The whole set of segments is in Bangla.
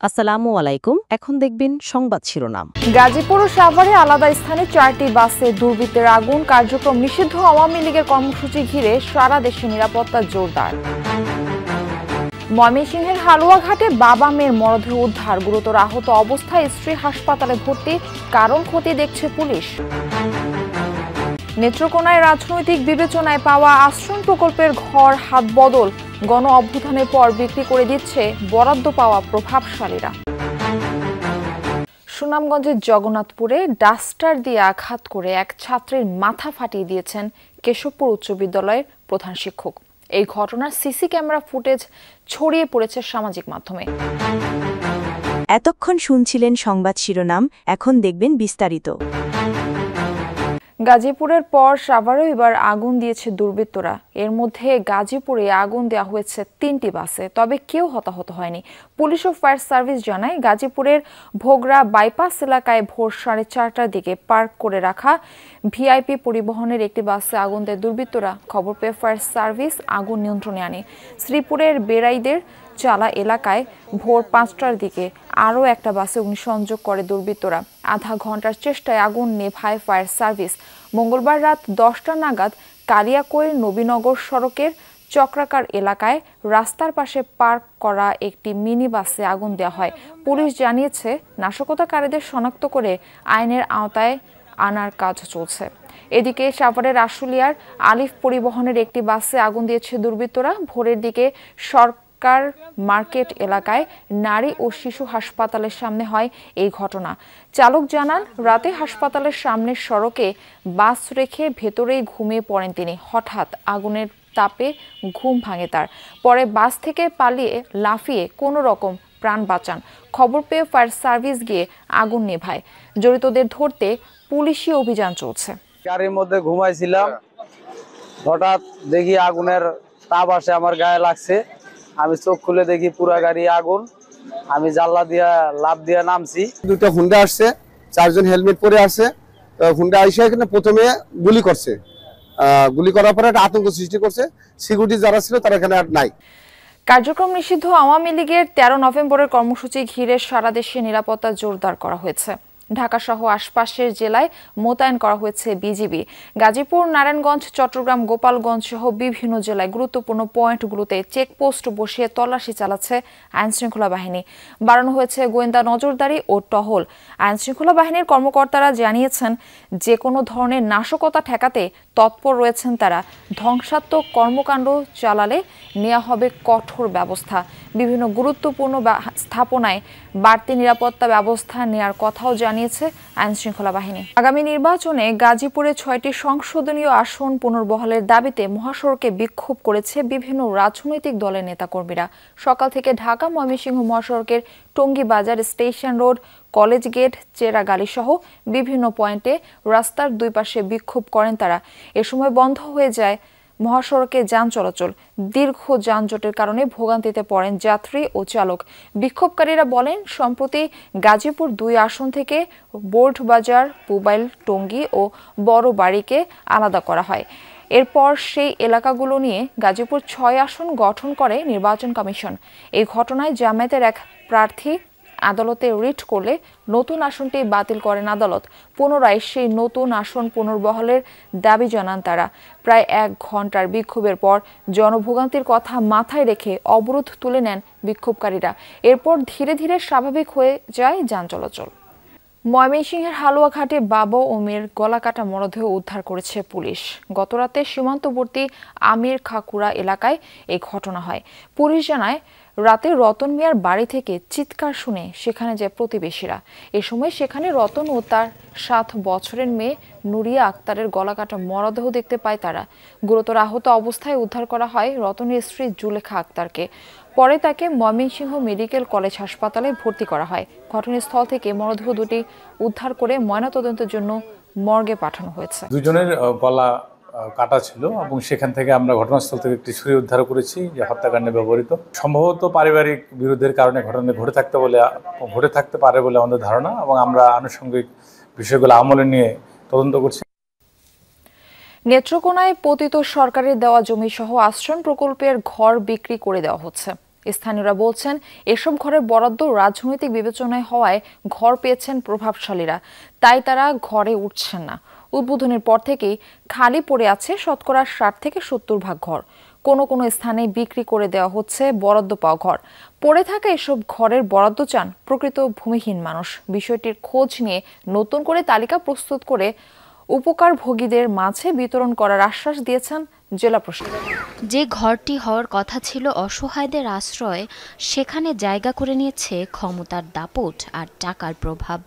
আসসালামু আলাইকুম। এখন দেখবেন সংবাদ শিরোনাম। গাজীপুর ও সাভারে আলাদা স্থানে 4টি বাসে দুর্বৃত্তের আগুন, কার্যক্রম নিষিদ্ধ আওয়ামী লীগের কর্মসূচি ঘিরে সারা দেশে নিরাপত্তা জোরদার। ময়মনসিংহের হালুয়াঘাটে বাবা মেয়ের মরদেহ উদ্ধার, গুরুতর আহত অবস্থায় স্ত্রী হাসপাতালে ভর্তি, কারণ খতিয়ে দেখছে পুলিশ। নেত্রকোনায় রাজনৈতিক বিবেচনায় পাওয়া আশ্রম প্রকল্পের ঘর হাত বদল, গণ অভ্যুত্থানের পর বিক্রি করে দিচ্ছে বরাদ্দ পাওয়া প্রভাবশালীরা। সুনামগঞ্জের জগন্নাথপুরে ডাস্টার দিয়ে আঘাত করে এক ছাত্রীর মাথা ফাটিয়ে দিয়েছেন কেশবপুর উচ্চ বিদ্যালয়ের প্রধান শিক্ষক। এই ঘটনার সিসি ক্যামেরা ফুটেজ ছড়িয়ে পড়েছে সামাজিক মাধ্যমে। এতক্ষণ শুনছিলেন সংবাদ শিরোনাম, এখন দেখবেন বিস্তারিত। গাজীপুরের পর সাভারেও এবার আগুন দিয়েছে দুর্বৃত্তরা। এর মধ্যে গাজীপুরে আগুন দেওয়া হয়েছে 3টি বাসে, তবে কেউ হতাহত হয়নি। পুলিশ ও ফায়ার সার্ভিস জানায়, গাজীপুরের ভোগড়া বাইপাস এলাকায় ভোর 4:30টার দিকে পার্ক করে রাখা ভিআইপি পরিবহনের একটি বাসে আগুন দেয় দুর্বৃত্তরা। খবর পেয়ে ফায়ার সার্ভিস আগুন নিয়ন্ত্রণে আনে। শ্রীপুরের বেড়াইদের চালা এলাকায় ভোর 5টার দিকে আরও একটা বাসে অগ্নিসংযোগ করে দুর্বৃত্তরা। আধা ঘন্টার চেষ্টায় আগুন নেভায় ফায়ার সার্ভিস। মঙ্গলবার রাত 10টা নাগাদ কালিয়াকৈর নবীনগর সড়কের চক্রাকার এলাকায় রাস্তার পাশে পার্ক করা একটি মিনি বাসে আগুন দেওয়া হয়। পুলিশ জানিয়েছে, নাশকতাকারীদের শনাক্ত করে আইনের আওতায় আনার কাজ চলছে। এদিকে সাভারের আশুলিয়ার আলিফ পরিবহনের একটি বাসে আগুন দিয়েছে দুর্বৃত্তরা। ভোরের দিকে সরকার মার্কেট এলাকায় নারী ও শিশু হাসপাতালের সামনে হয় এই ঘটনা। চালক জানান, রাতে হাসপাতালের সামনের সড়কে বাস রেখে ভেতরেই ঘুমিয়ে পড়েন তিনি। হঠাৎ আগুনের তাপে ঘুম ভাঙে তার। পরে বাস থেকে পালিয়ে লাফিয়ে কোনো রকম প্রাণ বাঁচান। খবর পেয়ে ফায়ার সার্ভিস গিয়ে আগুন নেভায়। জড়িতদের ধরতে পুলিশি অভিযান চলছে। গাড়ির মধ্যে ঘুমাইছিলাম, হঠাৎ দেখি আগুনের তাপ আসে আমার গায়ে লাগছে। আমি চোখ খুলে দেখি পুরা গাড়ি আগুন। আমি জানলা দিয়া লাফ দিয়া নামছি। দুটো হুন্ডা আসছে, 4জন হেলমেট পরে আছে। হুন্ডা এসে এখানে প্রথমে গুলি করছে, গুলি করার পরে একটা আতঙ্ক সৃষ্টি করছে। সিকিউরিটি যারা ছিল তারা এখানে আর নাই। কার্যক্রম নিষিদ্ধ আওয়ামী লীগের 13 নভেম্বরের কর্মসূচি ঘিরে সারা দেশে নিরাপত্তা জোরদার করা হয়েছে। ঢাকা সহ আশপাশের জেলায় মোতায়েন করা হয়েছে বিজিবি। গাজীপুর, নারায়ণগঞ্জ, চট্টগ্রাম, গোপালগঞ্জ সহ বিভিন্ন জেলায় গুরুত্বপূর্ণ পয়েন্টগুলোতে চেকপোস্ট বসিয়ে তল্লাশি চালাচ্ছে আইনশৃঙ্খলা বাহিনী। বাড়ানো হয়েছে গোয়েন্দা নজরদারি ও টহল। আইনশৃঙ্খলা বাহিনীর কর্মকর্তারা জানিয়েছেন, যে কোনো ধরনের নাশকতা ঠেকাতে তৎপর রয়েছেন তারা। ধ্বংসাত্মক কর্মকাণ্ড চালালে নেওয়া হবে কঠোর ব্যবস্থা। বিভিন্ন গুরুত্বপূর্ণ স্থাপনায় বাড়তি নিরাপত্তা ব্যবস্থা নেওয়ার কথাও জানিয়েছে আইনশৃঙ্খলা বাহিনী। আগামী নির্বাচনে গাজীপুরে 6টি সংসদীয় আসন পুনর্বহালের দাবিতে মহাসড়কে বিক্ষোভ করেছে বিভিন্ন রাজনৈতিক দলের নেতাকর্মীরা। সকাল থেকে ঢাকা ময়মনসিংহ মহাসড়কের Tongi Bazar, station road, college gate, Cheragali সহ বিভিন্ন পয়েন্টে রাস্তার দুই পাশে বিক্ষোভ করেন তারা। এ সময় বন্ধ হয়ে যায় মহাসড়কে যান চলাচল। দীর্ঘ যানজটের কারণে ভোগান্তিতে পড়েন যাত্রী ও চালক। বিক্ষোভকারীরা বলেন, সম্প্রতি গাজীপুর 2 আসন থেকে বোর্ড বাজার, পুবাইল, টঙ্গী ও বড় বাড়িকে আলাদা করা হয়। এরপর সেই এলাকাগুলো নিয়ে গাজীপুর 6 আসন গঠন করে নির্বাচন কমিশন। এই ঘটনায় জামায়াতের এক প্রার্থী আদালতে রিট করলে নতুন আসনটি বাতিল করেন আদালত। পুনরায় সেই নতুন আসন পুনর্বহালের দাবি জানান তারা। প্রায় 1 ঘন্টার বিক্ষোভের পর জনভোগান্তির কথা মাথায় রেখে অবরোধ তুলে নেন বিক্ষোভকারীরা। এরপর ধীরে ধীরে স্বাভাবিক হয়ে যায় যান চলাচল। ময়মনসিংহের হালুয়াঘাটে বাবা ও মেয়ের গলাকাটা মরদেহ উদ্ধার করেছে পুলিশ। গতরাতে সীমান্তবর্তী আমির খাকুড়া এলাকায় এই ঘটনা হয়। পুলিশ জানায়, রাতে রতন মিয়ার বাড়ি থেকে চিৎকার শুনে সেখানে যায় প্রতিবেশীরা। এ সময় সেখানে রতন ও তার 7 বছরের মেয়ে নুরিয়া আক্তারের গলাকাটা মরদেহ দেখতে পায় তারা। গুরুতর আহত অবস্থায় উদ্ধার করা হয় রতনের স্ত্রী জুলেখা আক্তারকে। পরে তাকে ময়মনসিংহ মেডিকেল কলেজ হাসপাতালে ভর্তি করা হয়। ঘটনাস্থল থেকে মরদেহ দুটি উদ্ধার করে ময়নাতদন্তের জন্য মর্গে পাঠানো হয়েছে। দুজনের গলা কাটা ছিল এবং সেখান থেকে আমরা ঘটনাস্থল থেকে একটি ছুরি উদ্ধার করেছি, যে হত্যাকাণ্ডে ব্যবহৃত। সম্ভবত পারিবারিক বিরোধের কারণে ঘটনা ঘটে থাকতে পারে বলে আমাদের ধারণা, এবং আমরা আনুষঙ্গিক বিষয়গুলো আমলে নিয়ে তদন্ত করছি। নেত্রকোনায় পতিত সরকারের দেওয়া জমি সহ আশ্রম প্রকল্পের ঘর বিক্রি করে দেওয়া হচ্ছে। স্থানীয়রা বলছেন, এসব ঘরের বরাদ্দ রাজনৈতিক বিবেচনায় হওয়ায় ঘর পেয়েছেন প্রভাবশালীরা, তাই তারা ঘরে উঠছেন না। উদ্বোধনের পর থেকেই খালি পড়ে আছে শতকরা 60 থেকে 70 ভাগ ঘর। কোনো কোনো স্থানে বিক্রি করে দেওয়া হচ্ছে বরাদ্দ পাওয়া ঘর। পড়ে থাকা এসব ঘরের বরাদ্দ চান প্রকৃত ভূমিহীন মানুষ। বিষয়টির খোঁজ নিয়ে নতুন করে তালিকা প্রস্তুত করে উপকারভোগীদের মাঝে বিতরণ করার আশ্বাস দিয়েছেন জেলা প্রশাসক। যে ঘরটি হওয়ার কথা ছিল অসহায়দের আশ্রয়, সেখানে জায়গা করে নিয়েছে ক্ষমতার দাপট আর টাকার প্রভাব।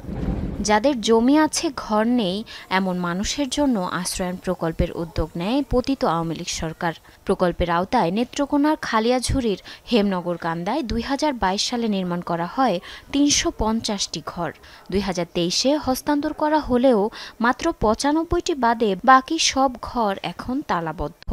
যাদের জমি আছে, ঘর নেই, এমন মানুষের জন্য আশ্রয়ন প্রকল্পের উদ্যোগ নেয় পতিত আওয়ামী লীগ সরকার। প্রকল্পের আওতায় নেত্রকোনার খালিয়াঝুরির হেমনগর কান্দায় 2022 সালে নির্মাণ করা হয় 350টি ঘর। 2023-এ হস্তান্তর করা হলেও মাত্র 95টি বাদে বাকি সব ঘর এখন তালাবদ্ধ।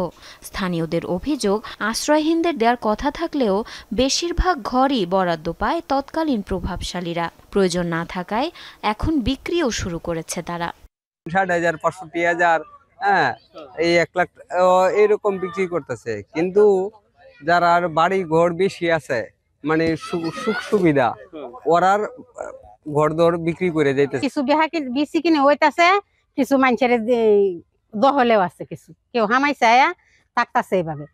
স্থানীয়দের অভিযোগ, আশ্রয়হীনদের দেওয়ার কথা থাকলেও বেশিরভাগ ঘরই বরাদ্দ পায় তৎকালীন প্রভাবশালীরা। প্রয়োজন না থাকায় এখন বিক্রিও শুরু করেছে তারা। 60,000, 65,000, হ্যাঁ, এই 1 লাখ এরকম বিক্রি করতেছে। কিন্তু যারা বাড়ি ঘর বেশি আছে, মানে সুখ সুবিধা, ওরার ঘর দর বিক্রি করে যাইতেছে। কিছু বেশি কিনে হইতাছে, কিছু মানুষের দহলেও আছে, কিছু কেউ হামাইছে থাকতেছে এইভাবে।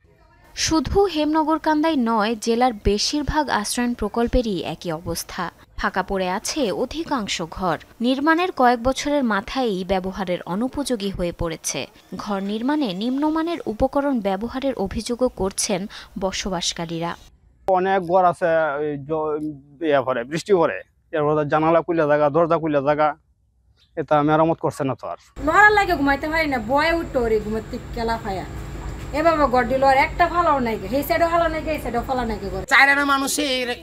শুধু হেমনগর কান্দাই নয়, জেলার বেশিরভাগ আশ্রয়ন প্রকল্পেরই একই অবস্থা। ফাঁকা পড়ে আছে অধিকাংশ ঘর। নির্মাণের কয়েক বছরের মাথায়ই ব্যবহারের অনুপযোগী হয়ে পড়েছে। ঘর নির্মাণে নিম্নমানের উপকরণ ব্যবহারের অভিযোগও করছেন বসবাসকারীরা। অনেক ঘর আছে বৃষ্টি পরে, জানালা খুলে জায়গা, দরজা খুলে জায়গা, এটা মেরামত করছে না। তো আর নড়ার লাগে ঘুমাইতে পারি না, বয়ে উঠতে ওরে ঘুমাতে কেলা ফায়া। এভাবে ঘর দিল আর একটা ভালো নাই, এই সাইডও ভালো নাই, এই সাইডও ভালো নাই। চাইরানা মানুষ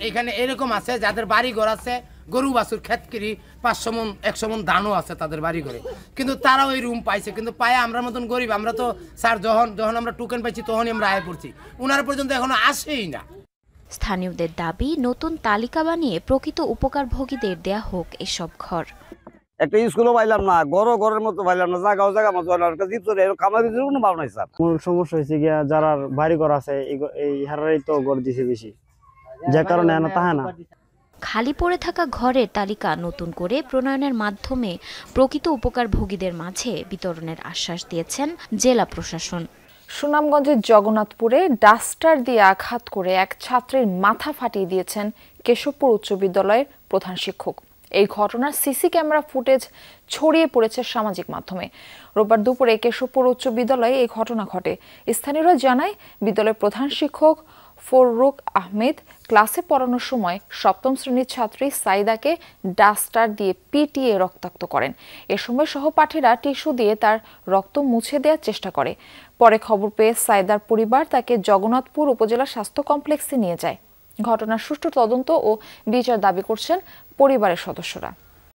এখানে এরকম আছে যাদের বাড়ি ঘর আছে, গরু বাছুর ক্ষেত করি, 500 মন 100 মন ধানও আছে তাদের বাড়ি ঘরে, কিন্তু তারা ওই রুম পাইছে। কিন্তু পায়ে আমরা মতন গরিব, আমরা তো স্যার যখন আমরা টোকেন পাইছি তখনই আমরা আয় পড়ছি, উনার পর্যন্ত এখনো আসেই না। স্থানীয়দের দাবি, নতুন তালিকা বানিয়ে প্রকৃত উপকারভোগীদের দেয়া হোক এসব ঘর। একটা স্কুলও পাইলাম না, ঘরের মতো পাইলাম না, জায়গা মতো খামারের কোনো ভাব নাই স্যার। মূল সমস্যা হয়েছে গিয়া যারা বাড়ি ঘর আছে এই হারারই তো ঘর দিছে বেশি, যে কারণে তাহা না। খালি পড়ে থাকা ঘরের তালিকা নতুন করে প্রণয়নের মাধ্যমে প্রকৃত উপকারভোগীদের মাঝে বিতরণের আশ্বাস দিয়েছেন জেলা প্রশাসন। সুনামগঞ্জের জগন্নাথপুরে ডাস্টার দিয়ে আঘাত করে এক ছাত্রের মাথা ফাটিয়ে দিয়েছেন কেশবপুর উচ্চ বিদ্যালয়ের প্রধান শিক্ষক। এই ঘটনার সিসি ক্যামেরা ফুটেজ ছড়িয়ে পড়েছে সামাজিক মাধ্যমে। রোববার দুপুরে কেশবপুর উচ্চ বিদ্যালয়ে এই ঘটনা ঘটে। স্থানীয়রা জানায়, বিদ্যালয়ের প্রধান শিক্ষক ফররুক আহমেদ ক্লাসে পড়ানোর সময় 7ম শ্রেণীর ছাত্রী সাইদাকে ডাস্টার দিয়ে পিটিয়ে রক্তাক্ত করেন। এ সময় সহপাঠীরা টিস্যু দিয়ে তার রক্ত মুছে দেওয়ার চেষ্টা করে। পরে খবর পেয়ে সাইদার পরিবার তাকে জগন্নাথপুর উপজেলা স্বাস্থ্য কমপ্লেক্সে নিয়ে যায়। ঘটনার সুষ্ঠু তদন্ত ও বিচার দাবি করছেন পরিবারের সদস্যরা।